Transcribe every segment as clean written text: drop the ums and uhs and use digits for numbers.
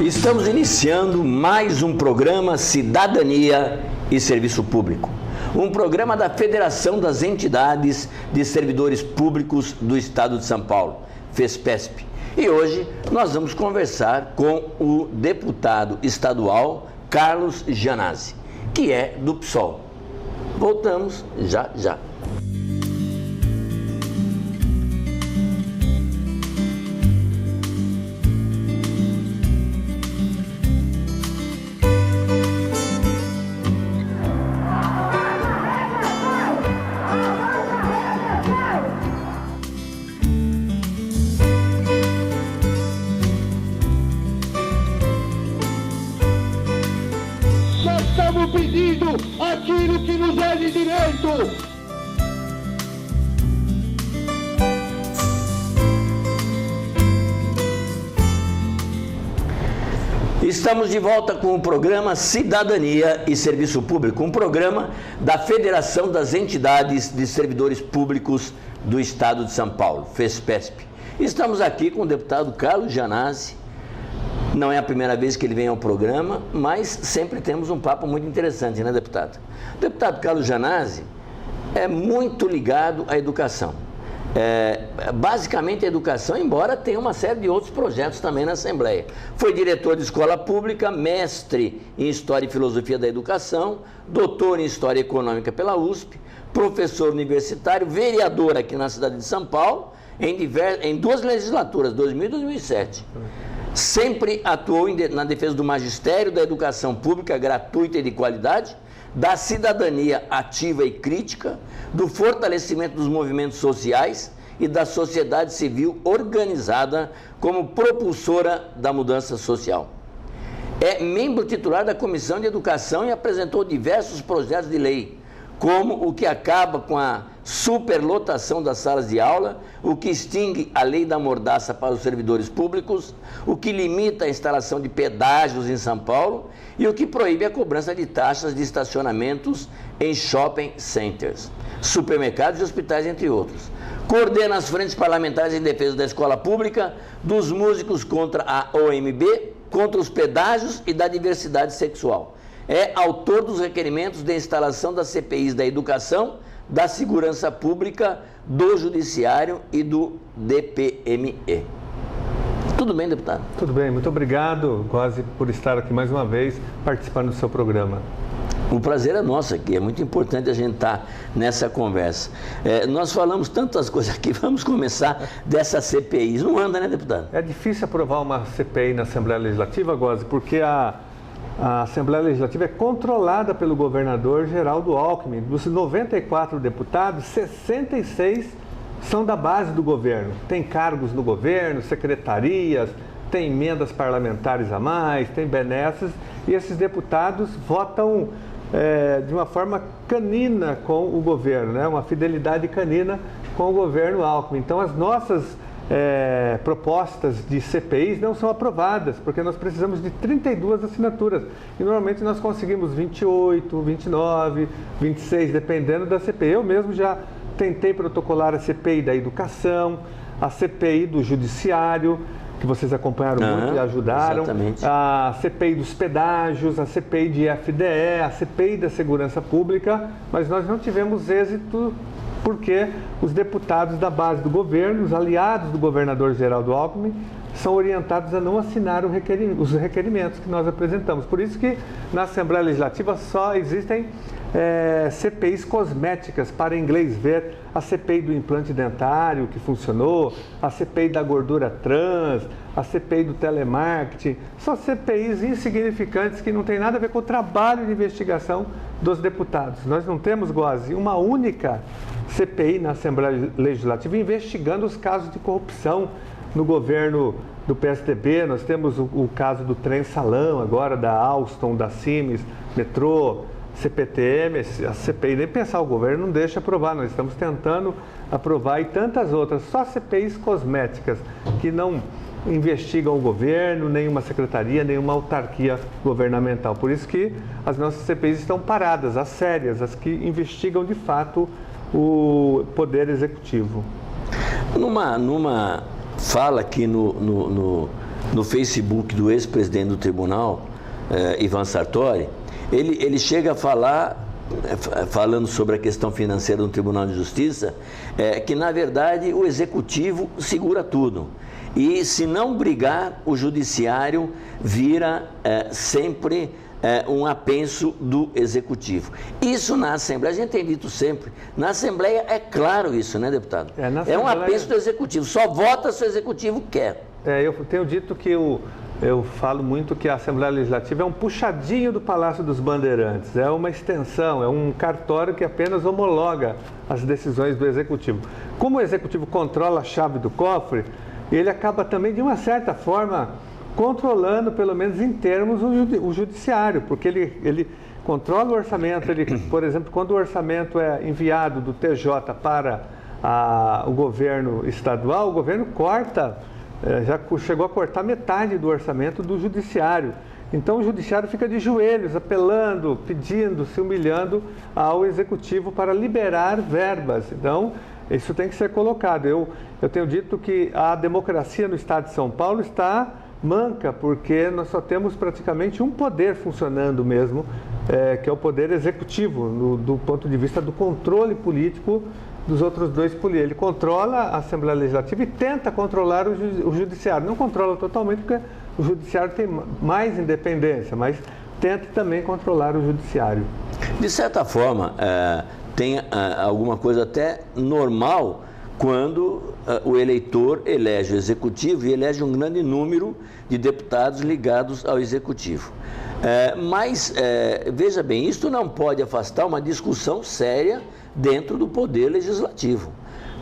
Estamos iniciando mais um programa Cidadania e Serviço Público. Um programa da Federação das Entidades de Servidores Públicos do Estado de São Paulo, FESPESP. E hoje nós vamos conversar com o deputado estadual Carlos Gianazzi, que é do PSOL. Voltamos já. Estamos pedindo aquilo que nos é de direito. Estamos de volta com o programa Cidadania e Serviço Público, um programa da Federação das Entidades de Servidores Públicos do Estado de São Paulo, FESPESP. Estamos aqui com o deputado Carlos Gianazzi. Não é a primeira vez que ele vem ao programa, mas sempre temos um papo muito interessante, né, deputado? O deputado Carlos Gianazzi é muito ligado à educação. Basicamente a educação, embora tenha uma série de outros projetos também na Assembleia. Foi diretor de escola pública, mestre em História e Filosofia da Educação, doutor em História Econômica pela USP, professor universitário, vereador aqui na cidade de São Paulo, em duas legislaturas, 2000 e 2007. Sempre atuou na defesa do magistério, da educação pública gratuita e de qualidade, da cidadania ativa e crítica, do fortalecimento dos movimentos sociais e da sociedade civil organizada como propulsora da mudança social. É membro titular da Comissão de Educação e apresentou diversos projetos de lei, como o que acaba com a superlotação das salas de aula, o que extingue a lei da mordaça para os servidores públicos, o que limita a instalação de pedágios em São Paulo e o que proíbe a cobrança de taxas de estacionamentos em shopping centers, supermercados e hospitais, entre outros. Coordena as frentes parlamentares em defesa da escola pública, dos músicos contra a OMB, contra os pedágios e da diversidade sexual. É autor dos requerimentos de instalação das CPIs da educação, da segurança pública, do judiciário e do DPME. Tudo bem, deputado? Tudo bem, muito obrigado, Quase, por estar aqui mais uma vez participando do seu programa. O prazer é nosso aqui, é muito importante a gente estar nessa conversa. Nós falamos tantas coisas aqui, vamos começar dessas CPIs. Não anda, né, deputado? É difícil aprovar uma CPI na Assembleia Legislativa, Quase, porque a Assembleia Legislativa é controlada pelo governador Geraldo Alckmin. Dos 94 deputados, 66 são da base do governo. Tem cargos no governo, secretarias, tem emendas parlamentares a mais, tem benesses, e esses deputados votam de uma forma canina com o governo, né? Uma fidelidade canina com o governo Alckmin. Então, as nossas propostas de CPIs não são aprovadas, porque nós precisamos de 32 assinaturas. E normalmente nós conseguimos 28, 29, 26, dependendo da CPI. Eu mesmo já tentei protocolar a CPI da educação, a CPI do judiciário, que vocês acompanharam muito e ajudaram, exatamente. A CPI dos pedágios, a CPI de FDE, a CPI da segurança pública, mas nós não tivemos êxito porque os deputados da base do governo, os aliados do governador Geraldo Alckmin, são orientados a não assinar os requerimentos que nós apresentamos. Por isso que na Assembleia Legislativa só existem CPIs cosméticas, para inglês ver, a CPI do implante dentário que funcionou, a CPI da gordura trans, a CPI do telemarketing, são CPIs insignificantes que não tem nada a ver com o trabalho de investigação dos deputados. Nós não temos, Gozi, uma única CPI na Assembleia Legislativa investigando os casos de corrupção no governo do PSDB. Nós temos o caso do trem salão agora, da Alstom, da Cimes, metrô, CPTM, a CPI, nem pensar, o governo não deixa aprovar, nós estamos tentando aprovar, e tantas outras, só CPIs cosméticas que não investigam o governo, nenhuma secretaria, nenhuma autarquia governamental. Por isso que as nossas CPIs estão paradas, as sérias, as que investigam de fato o Poder Executivo. Numa fala aqui no no Facebook do ex-presidente do tribunal, Ivan Sartori, ele chega a falar, falando sobre a questão financeira do Tribunal de Justiça, que na verdade o executivo segura tudo. E se não brigar, o judiciário vira sempre um apenso do executivo. Isso na Assembleia, a gente tem dito sempre, na Assembleia é claro isso, né, deputado? É um apenso do executivo, só vota se o executivo quer. Eu tenho dito que eu falo muito que a Assembleia Legislativa é um puxadinho do Palácio dos Bandeirantes, é uma extensão, é um cartório que apenas homologa as decisões do Executivo. Como o Executivo controla a chave do cofre, ele acaba também, de uma certa forma, controlando, pelo menos em termos, o Judiciário, porque ele controla o orçamento, por exemplo, quando o orçamento é enviado do TJ para o governo estadual, o governo corta, já chegou a cortar metade do orçamento do Judiciário. Então o Judiciário fica de joelhos, apelando, pedindo, se humilhando ao Executivo para liberar verbas. Então, isso tem que ser colocado. Eu tenho dito que a democracia no Estado de São Paulo está manca, porque nós só temos praticamente um poder funcionando mesmo, que é o poder executivo, do ponto de vista do controle político dos outros dois poderes. Ele controla a Assembleia Legislativa e tenta controlar o Judiciário. Não controla totalmente, porque o Judiciário tem mais independência, mas tenta também controlar o Judiciário. De certa forma, tem alguma coisa até normal quando o eleitor elege o Executivo e elege um grande número de deputados ligados ao Executivo. Mas, veja bem, isto não pode afastar uma discussão séria dentro do Poder Legislativo.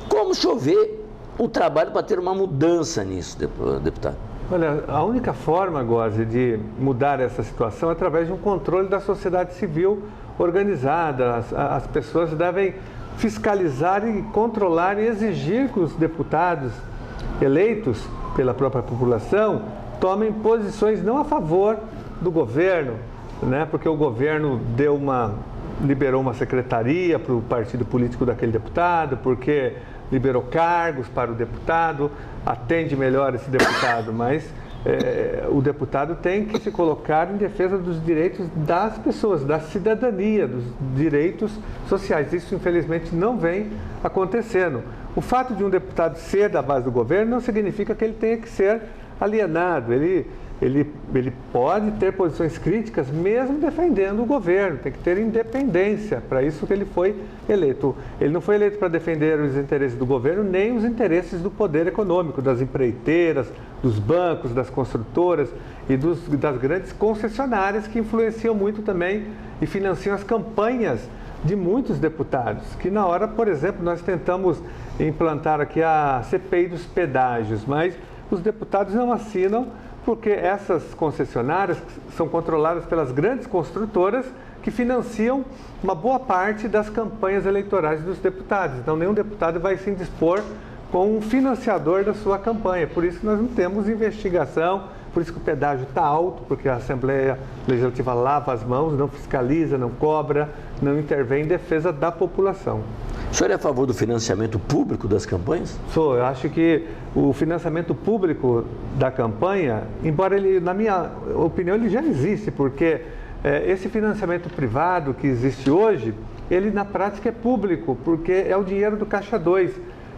Como chover o trabalho para ter uma mudança nisso, deputado? Olha, a única forma, Góes, de mudar essa situação é através de um controle da sociedade civil organizada. As pessoas devem fiscalizar e controlar e exigir que os deputados eleitos pela própria população tomem posições não a favor do governo, né? Porque o governo liberou uma secretaria para o partido político daquele deputado, porque liberou cargos para o deputado, atende melhor esse deputado, mas o deputado tem que se colocar em defesa dos direitos das pessoas, da cidadania, dos direitos sociais. Isso, infelizmente, não vem acontecendo. O fato de um deputado ser da base do governo não significa que ele tenha que ser alienado. Ele pode ter posições críticas mesmo defendendo o governo, tem que ter independência, para isso que ele foi eleito. Ele não foi eleito para defender os interesses do governo, nem os interesses do poder econômico, das empreiteiras, dos bancos, das construtoras e das grandes concessionárias que influenciam muito também e financiam as campanhas de muitos deputados, que na hora, por exemplo, nós tentamos implantar aqui a CPI dos pedágios, mas os deputados não assinam porque essas concessionárias são controladas pelas grandes construtoras que financiam uma boa parte das campanhas eleitorais dos deputados. Então, nenhum deputado vai se indispor com um financiador da sua campanha. Por isso que nós não temos investigação, por isso que o pedágio está alto, porque a Assembleia Legislativa lava as mãos, não fiscaliza, não cobra, não intervém em defesa da população. O senhor é a favor do financiamento público das campanhas? Sou. Eu acho que o financiamento público da campanha, embora ele, na minha opinião, ele já existe, porque esse financiamento privado que existe hoje, ele na prática é público, porque é o dinheiro do Caixa 2,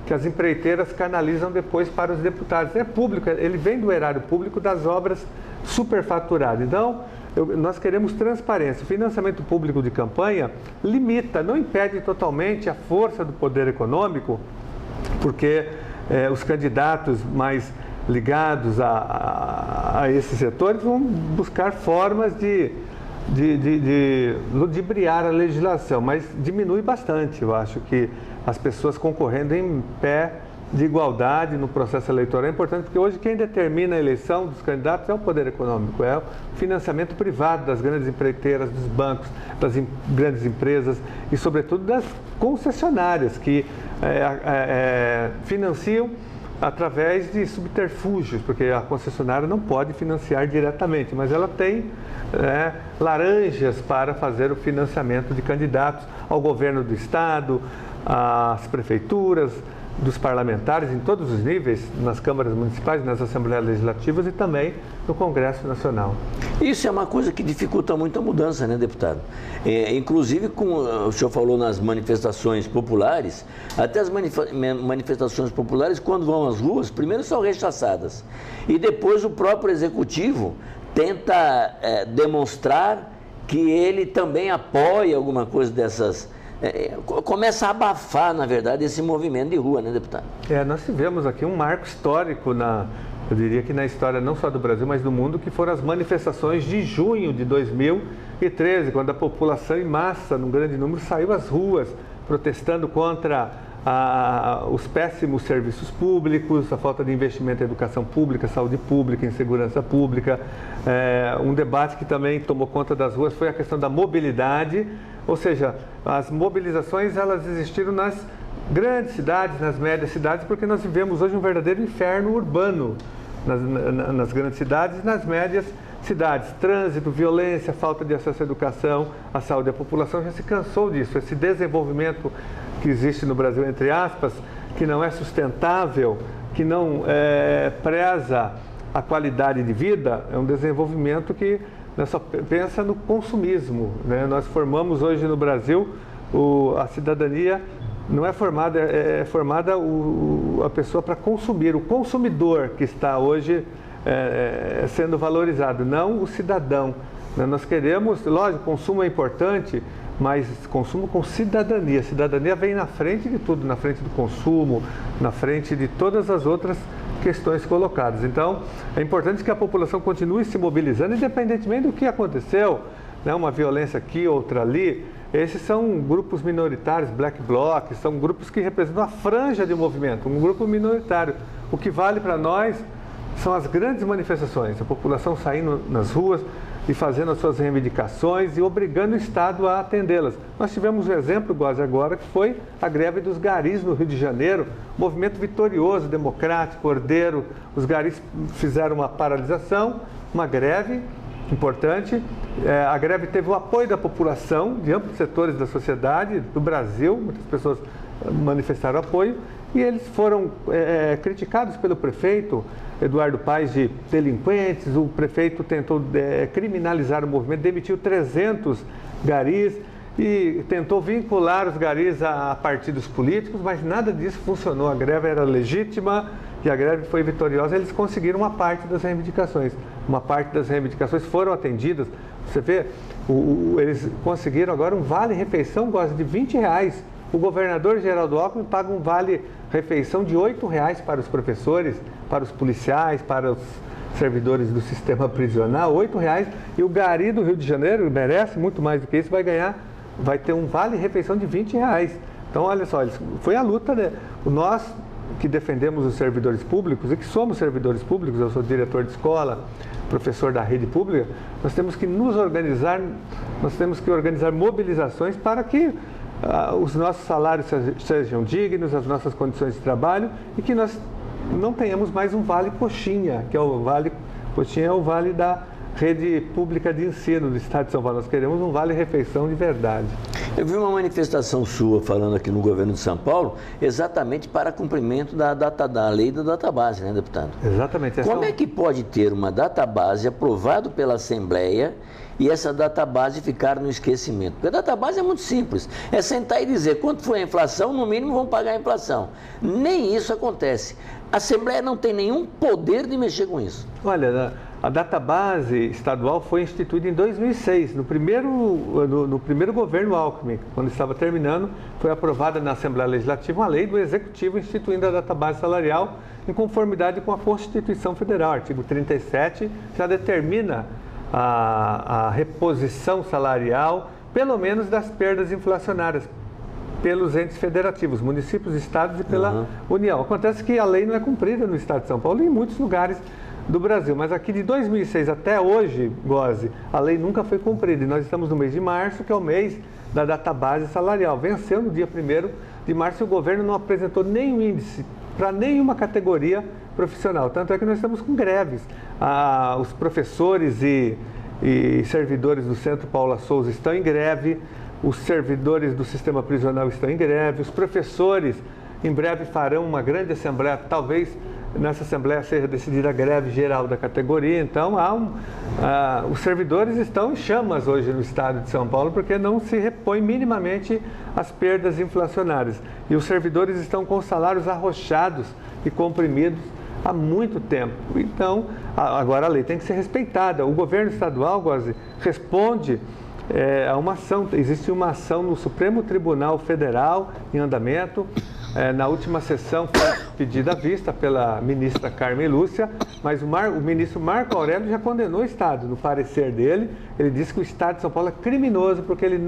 que as empreiteiras canalizam depois para os deputados. É público, ele vem do erário público das obras superfaturadas. Então, nós queremos transparência. O financiamento público de campanha limita, não impede totalmente a força do poder econômico, porque os candidatos mais ligados a esses setores vão buscar formas de ludibriar a legislação, mas diminui bastante. Eu acho que as pessoas concorrendo em pé de igualdade no processo eleitoral é importante, porque hoje quem determina a eleição dos candidatos é o poder econômico, é o financiamento privado das grandes empreiteiras, dos bancos, das grandes empresas e, sobretudo, das concessionárias que financiam através de subterfúgios, porque a concessionária não pode financiar diretamente, mas ela tem laranjas para fazer o financiamento de candidatos ao governo do estado, às prefeituras dos parlamentares em todos os níveis, nas câmaras municipais, nas assembleias legislativas e também no Congresso Nacional. Isso é uma coisa que dificulta muito a mudança, né, deputado? Inclusive, como o senhor falou nas manifestações populares, até as manifestações populares, quando vão às ruas, primeiro são rechaçadas e depois o próprio executivo tenta demonstrar que ele também apoia alguma coisa dessas. Começa a abafar, na verdade, esse movimento de rua, né, deputado? Nós tivemos aqui um marco histórico, eu diria que na história não só do Brasil, mas do mundo, que foram as manifestações de junho de 2013, quando a população em massa, num grande número, saiu às ruas protestando contra os péssimos serviços públicos, a falta de investimento em educação pública, saúde pública, em segurança pública. Um debate que também tomou conta das ruas foi a questão da mobilidade, ou seja, as mobilizações elas existiram nas grandes cidades, nas médias cidades, porque nós vivemos hoje um verdadeiro inferno urbano nas grandes cidades e nas médias cidades. Trânsito, violência, falta de acesso à educação, à saúde. A população já se cansou disso. Esse desenvolvimento que existe no Brasil, entre aspas, que não é sustentável, que não preza a qualidade de vida, é um desenvolvimento que só pensa no consumismo, né? Nós formamos hoje no Brasil a cidadania. Não é formada, é formada a pessoa para consumir, o consumidor que está hoje sendo valorizado, não o cidadão. Nós queremos, lógico, consumo é importante, mas consumo com cidadania. Cidadania vem na frente de tudo, na frente do consumo, na frente de todas as outras questões colocadas. Então, é importante que a população continue se mobilizando, independentemente do que aconteceu, né? Uma violência aqui, outra ali. Esses são grupos minoritários, black blocs, são grupos que representam a franja de movimento, um grupo minoritário. O que vale para nós são as grandes manifestações, a população saindo nas ruas e fazendo as suas reivindicações e obrigando o Estado a atendê-las. Nós tivemos um exemplo, quase agora, que foi a greve dos garis no Rio de Janeiro, movimento vitorioso, democrático, ordeiro. Os garis fizeram uma paralisação, uma greve importante. A greve teve o apoio da população, de amplos setores da sociedade, do Brasil, muitas pessoas manifestaram apoio, e eles foram criticados pelo prefeito Eduardo Paes de delinquentes. O prefeito tentou criminalizar o movimento, demitiu 300 garis e tentou vincular os garis a partidos políticos, mas nada disso funcionou. A greve era legítima e a greve foi vitoriosa. Eles conseguiram uma parte das reivindicações. Uma parte das reivindicações foram atendidas. Você vê, eles conseguiram agora um vale-refeição de R$20. O governador Geraldo Alckmin paga um vale-refeição de R$8 para os professores, para os policiais, para os servidores do sistema prisional, R$8. E o gari do Rio de Janeiro, merece muito mais do que isso, vai ter um vale-refeição de R$20. Então, olha só, foi a luta, né? Nós que defendemos os servidores públicos e que somos servidores públicos, eu sou diretor de escola, professor da rede pública, nós temos que nos organizar, nós temos que organizar mobilizações para que os nossos salários sejam dignos, as nossas condições de trabalho, e que nós não tenhamos mais um vale coxinha, que é o vale coxinha, é o vale da rede pública de ensino do Estado de São Paulo. Nós queremos um vale-refeição de verdade. Eu vi uma manifestação sua falando aqui no governo de São Paulo, exatamente para cumprimento da lei da database, né, deputado? Exatamente. Como é que pode ter uma database aprovada pela Assembleia e essa database ficar no esquecimento? Porque a database é muito simples, é sentar e dizer quanto foi a inflação, no mínimo vão pagar a inflação. Nem isso acontece. A Assembleia não tem nenhum poder de mexer com isso. Olha, a database estadual foi instituída em 2006, no primeiro governo Alckmin, quando estava terminando, foi aprovada na Assembleia Legislativa uma lei do Executivo instituindo a database salarial em conformidade com a Constituição Federal. Artigo 37 já determina a reposição salarial, pelo menos das perdas inflacionárias, pelos entes federativos, municípios, estados e pela União. Acontece que a lei não é cumprida no Estado de São Paulo e em muitos lugares do Brasil, mas aqui de 2006 até hoje, Gozi, a lei nunca foi cumprida e nós estamos no mês de março, que é o mês da database salarial. Venceu no dia 1º de março e o governo não apresentou nenhum índice para nenhuma categoria profissional, tanto é que nós estamos com greves. Os professores e servidores do Centro Paula Souza estão em greve, os servidores do sistema prisional estão em greve, os professores em breve farão uma grande assembleia, talvez nessa assembleia seja decidida a greve geral da categoria. Então, os servidores estão em chamas hoje no estado de São Paulo, porque não se repõe minimamente as perdas inflacionárias. E os servidores estão com salários arrochados e comprimidos há muito tempo. Então, agora a lei tem que ser respeitada. O governo estadual, Góes, responde a uma ação. Existe uma ação no Supremo Tribunal Federal em andamento. Na última sessão foi pedida à vista pela ministra Carmen Lúcia, mas o ministro Marco Aurélio já condenou o Estado. No parecer dele, ele disse que o Estado de São Paulo é criminoso porque ele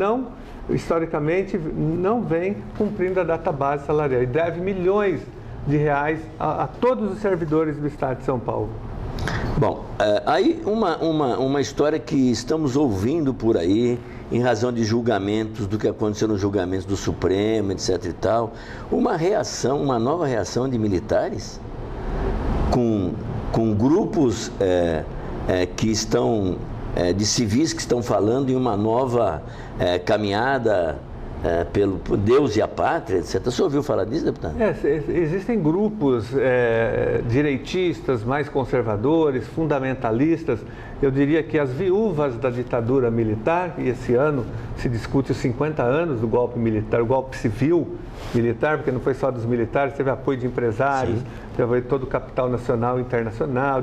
historicamente, não vem cumprindo a data base salarial e deve milhões de reais a todos os servidores do Estado de São Paulo. Bom, aí uma história que estamos ouvindo por aí, em razão de julgamentos, do que aconteceu nos julgamentos do Supremo, etc e tal, uma nova reação de militares com grupos que estão, de civis que estão falando em uma nova caminhada pelo Deus e a pátria, etc. Você ouviu falar disso, deputado? Existem grupos direitistas, mais conservadores, fundamentalistas. Eu diria que as viúvas da ditadura militar, e esse ano se discute os 50 anos do golpe militar, o golpe civil militar, porque não foi só dos militares, teve apoio de empresários, teve apoio de todo o capital nacional e internacional,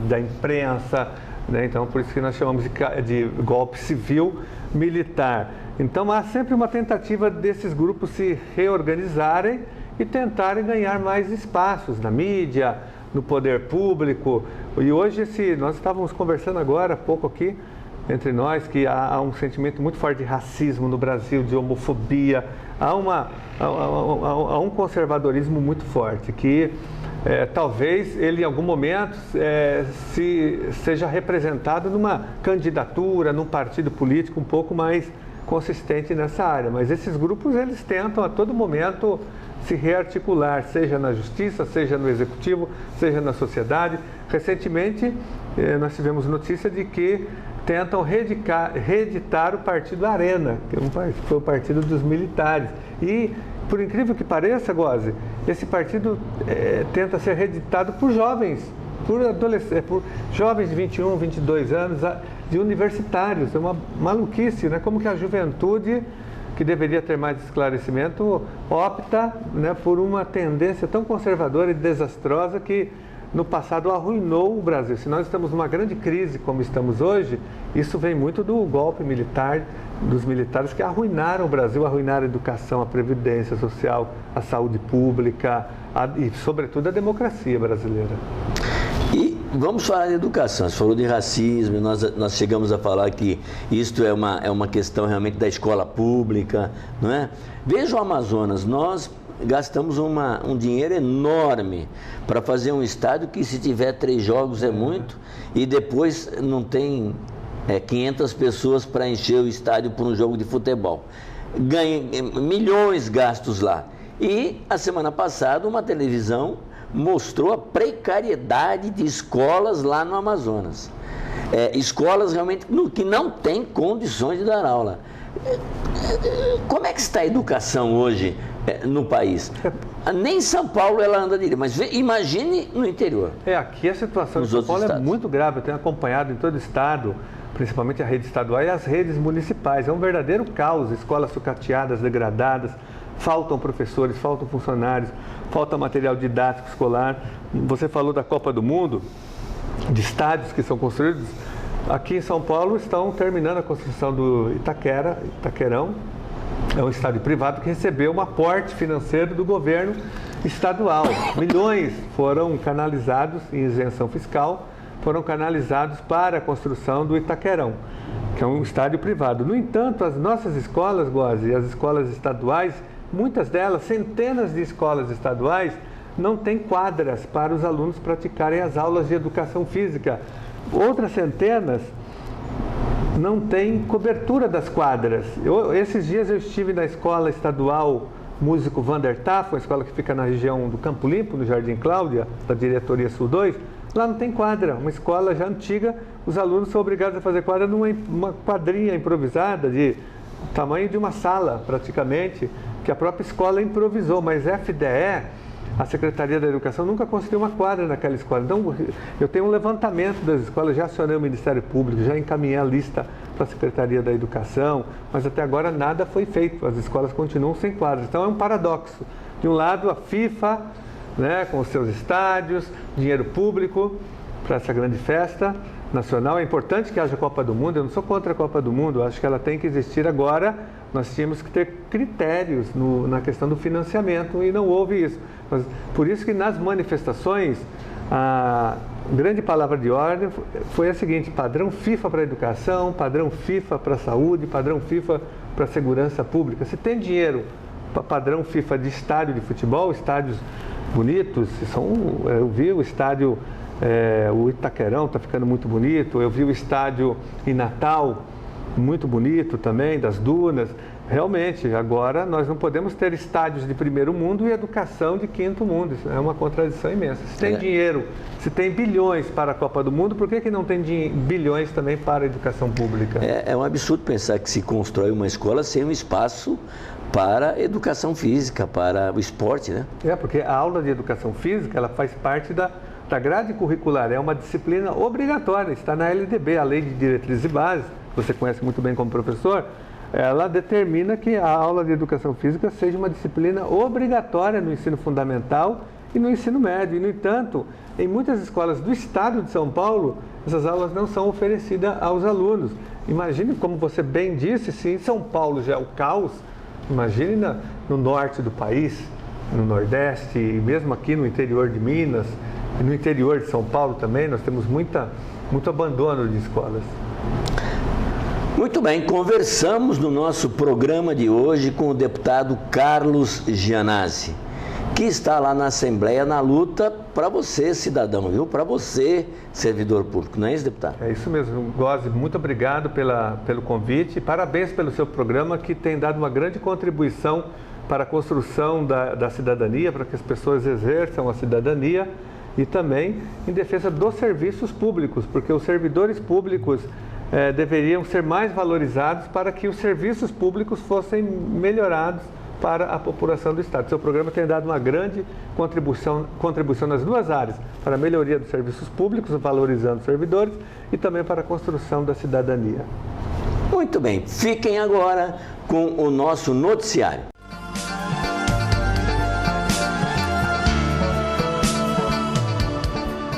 da imprensa, né? Então, por isso que nós chamamos de golpe civil militar. Então, há sempre uma tentativa desses grupos se reorganizarem e tentarem ganhar mais espaços na mídia, no poder público. E hoje, nós estávamos conversando agora há pouco aqui, entre nós, que há um sentimento muito forte de racismo no Brasil, de homofobia, há um conservadorismo muito forte, que talvez ele em algum momento seja representado numa candidatura, num partido político um pouco mais consistente nessa área. Mas esses grupos, eles tentam a todo momento se rearticular, seja na justiça, seja no executivo, seja na sociedade. Recentemente, nós tivemos notícia de que tentam reeditar o partido Arena, que foi o partido dos militares. E, por incrível que pareça, Góes, esse partido tenta ser reeditado por jovens, por jovens de 21, 22 anos, de universitários. É uma maluquice, né? Como que a juventude, que deveria ter mais esclarecimento, opta, né, por uma tendência tão conservadora e desastrosa que no passado arruinou o Brasil. Se nós estamos numa grande crise como estamos hoje, isso vem muito do golpe militar, dos militares que arruinaram o Brasil, arruinaram a educação, a previdência social, a saúde pública e, sobretudo, a democracia brasileira. E vamos falar de educação. Você falou de racismo, nós chegamos a falar que isto é uma questão realmente da escola pública, não é? Veja o Amazonas, nós gastamos um dinheiro enorme para fazer um estádio que, se tiver 3 jogos é muito, e depois não tem 500 pessoas para encher o estádio por um jogo de futebol. Ganha milhões gastos lá. E a semana passada uma televisão mostrou a precariedade de escolas lá no Amazonas. Escolas realmente que não têm condições de dar aula. Como é que está a educação hoje no país? Nem em São Paulo ela anda direito, mas imagine no interior. Aqui a situação de São Paulo é muito grave. Eu tenho acompanhado em todo o estado, principalmente a rede estadual e as redes municipais. É um verdadeiro caos, escolas sucateadas, degradadas, faltam professores, faltam funcionários, falta material didático escolar. Você falou da Copa do Mundo, de estádios que são construídos. Aqui em São Paulo estão terminando a construção do Itaquerão. É um estádio privado que recebeu um aporte financeiro do governo estadual. Milhões foram canalizados em isenção fiscal, foram canalizados para a construção do Itaquerão, que é um estádio privado. No entanto, as nossas escolas, Góes, e as escolas estaduais, muitas delas, centenas de escolas estaduais, não têm quadras para os alunos praticarem as aulas de educação física. Outras centenas não têm cobertura das quadras. Esses dias eu estive na escola estadual Músico Vander Taff, uma escola que fica na região do Campo Limpo, no Jardim Cláudia, da diretoria Sul 2. Lá não tem quadra, uma escola já antiga, os alunos são obrigados a fazer quadra numa quadrinha improvisada, de tamanho de uma sala, praticamente, que a própria escola improvisou, mas a FDE, a Secretaria da Educação, nunca construiu uma quadra naquela escola. Então, eu tenho um levantamento das escolas, já acionei o Ministério Público, já encaminhei a lista para a Secretaria da Educação, mas até agora nada foi feito, as escolas continuam sem quadras. Então, é um paradoxo. De um lado, a FIFA, né, com os seus estádios, dinheiro público para essa grande festa nacional. É importante que haja Copa do Mundo, eu não sou contra a Copa do Mundo, eu acho que ela tem que existir agora. Nós tínhamos que ter critérios na questão do financiamento e não houve isso. Mas, por isso que nas manifestações, a grande palavra de ordem foi a seguinte: padrão FIFA para a educação, padrão FIFA para a saúde, padrão FIFA para a segurança pública. Se tem dinheiro para padrão FIFA de estádio de futebol, estádios bonitos, eu vi o estádio, o Itaquerão está ficando muito bonito, eu vi o estádio em Natal, muito bonito também, das dunas. Realmente, agora nós não podemos ter estádios de primeiro mundo e educação de quinto mundo. Isso é uma contradição imensa. Se tem dinheiro, se tem bilhões para a Copa do Mundo, por que não tem bilhões também para a educação pública? É um absurdo pensar que se constrói uma escola sem um espaço para a educação física, para o esporte, né? Porque a aula de educação física, ela faz parte da grade curricular, é uma disciplina obrigatória, está na LDB, a Lei de Diretrizes e Bases, você conhece muito bem como professor. Ela determina que a aula de educação física seja uma disciplina obrigatória no ensino fundamental e no ensino médio. E, no entanto, em muitas escolas do estado de São Paulo, essas aulas não são oferecidas aos alunos. Imagine, como você bem disse, se em São Paulo já é o caos, imagine no norte do país, no Nordeste, e mesmo aqui no interior de Minas, e no interior de São Paulo também, nós temos muito abandono de escolas. Muito bem, conversamos no nosso programa de hoje com o deputado Carlos Gianazzi, que está lá na Assembleia na luta para você, cidadão, viu? Para você, servidor público, não é isso, deputado? É isso mesmo, Góes, muito obrigado pelo convite, parabéns pelo seu programa, que tem dado uma grande contribuição para a construção da cidadania, para que as pessoas exerçam a cidadania e também em defesa dos serviços públicos, porque os servidores públicos deveriam ser mais valorizados para que os serviços públicos fossem melhorados para a população do Estado. Seu programa tem dado uma grande contribuição nas duas áreas, para a melhoria dos serviços públicos, valorizando os servidores, e também para a construção da cidadania. Muito bem, fiquem agora com o nosso noticiário.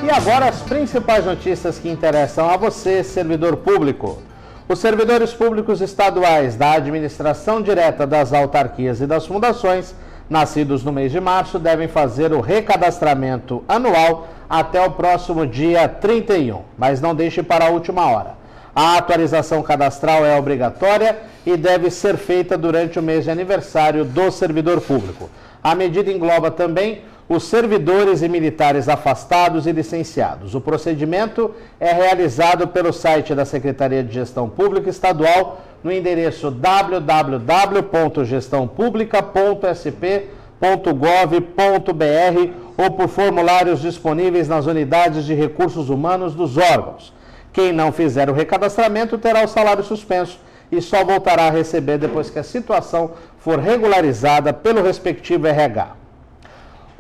E agora as principais notícias que interessam a você, servidor público. Os servidores públicos estaduais da administração direta das autarquias e das fundações, nascidos no mês de março, devem fazer o recadastramento anual até o próximo dia 31, mas não deixe para a última hora. A atualização cadastral é obrigatória e deve ser feita durante o mês de aniversário do servidor público. A medida engloba também os servidores e militares afastados e licenciados. O procedimento é realizado pelo site da Secretaria de Gestão Pública Estadual no endereço www.gestãopublica.sp.gov.br ou por formulários disponíveis nas unidades de recursos humanos dos órgãos. Quem não fizer o recadastramento terá o salário suspenso e só voltará a receber depois que a situação for regularizada pelo respectivo RH.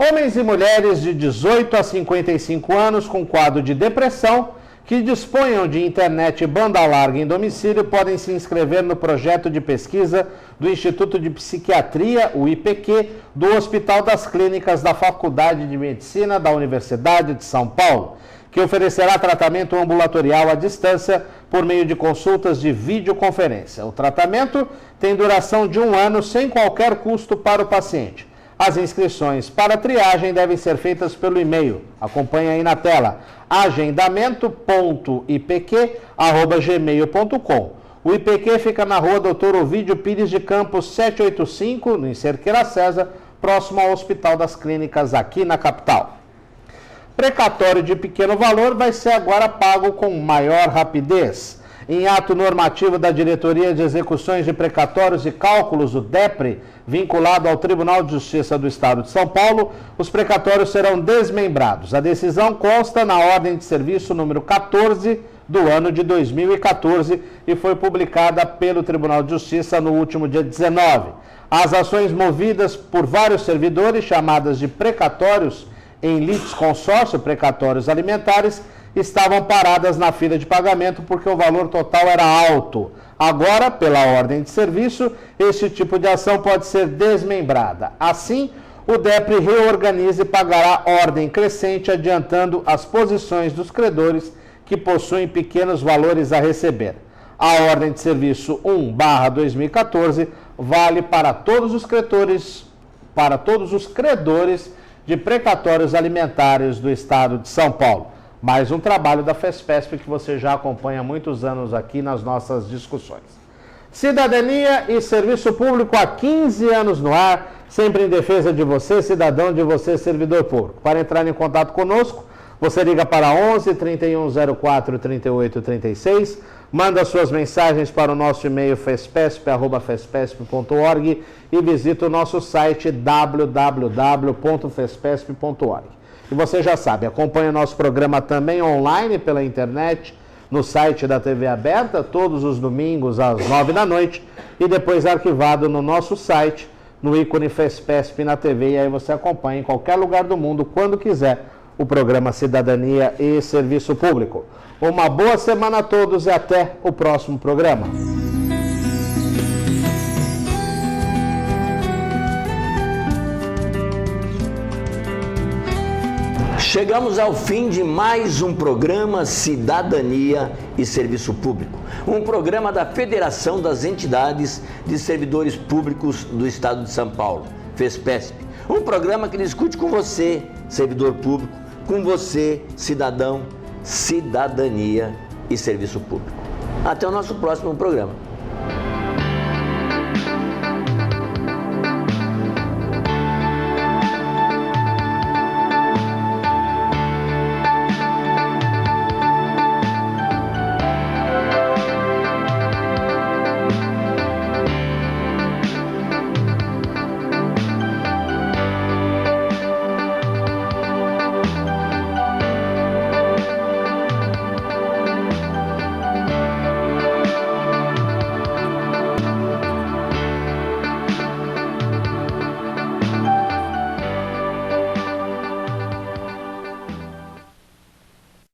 Homens e mulheres de 18 a 55 anos com quadro de depressão que disponham de internet banda larga em domicílio podem se inscrever no projeto de pesquisa do Instituto de Psiquiatria, o IPQ, do Hospital das Clínicas da Faculdade de Medicina da Universidade de São Paulo, que oferecerá tratamento ambulatorial à distância por meio de consultas de videoconferência. O tratamento tem duração de 1 ano sem qualquer custo para o paciente. As inscrições para triagem devem ser feitas pelo e-mail. Acompanhe aí na tela, agendamento.ipq@gmail.com. O IPQ fica na rua Dr. Ovídio Pires de Campos, 785, no Cerqueira César, próximo ao Hospital das Clínicas, aqui na capital. Precatório de pequeno valor vai ser agora pago com maior rapidez. Em ato normativo da Diretoria de Execuções de Precatórios e Cálculos, o DEPRE, vinculado ao Tribunal de Justiça do Estado de São Paulo, os precatórios serão desmembrados. A decisão consta na ordem de serviço número do ano de 2014 e foi publicada pelo Tribunal de Justiça no último dia 19. As ações movidas por vários servidores, chamadas de precatórios em litisconsórcio, precatórios alimentares, estavam paradas na fila de pagamento porque o valor total era alto. Agora, pela ordem de serviço, este tipo de ação pode ser desmembrada. Assim, o DEPRE reorganiza e pagará ordem crescente, adiantando as posições dos credores que possuem pequenos valores a receber. A ordem de serviço 1/2014 vale para todos os credores de precatórios alimentares do Estado de São Paulo. Mais um trabalho da FESPESP que você já acompanha há muitos anos aqui nas nossas discussões. Cidadania e Serviço Público há 15 anos no ar, sempre em defesa de você, cidadão, de você, servidor público. Para entrar em contato conosco, você liga para 11 3104 3836, manda suas mensagens para o nosso e-mail fespesp@fespesp.org e visita o nosso site www.fespesp.org. E você já sabe, acompanha o nosso programa também online pela internet, no site da TV Aberta, todos os domingos às 9 da noite, e depois arquivado no nosso site, no ícone FESPESP na TV, e aí você acompanha em qualquer lugar do mundo, quando quiser, o programa Cidadania e Serviço Público. Uma boa semana a todos e até o próximo programa. Chegamos ao fim de mais um programa Cidadania e Serviço Público, um programa da Federação das Entidades de Servidores Públicos do Estado de São Paulo, FESPESP. Um programa que discute com você, servidor público, com você, cidadão, cidadania e serviço público. Até o nosso próximo programa.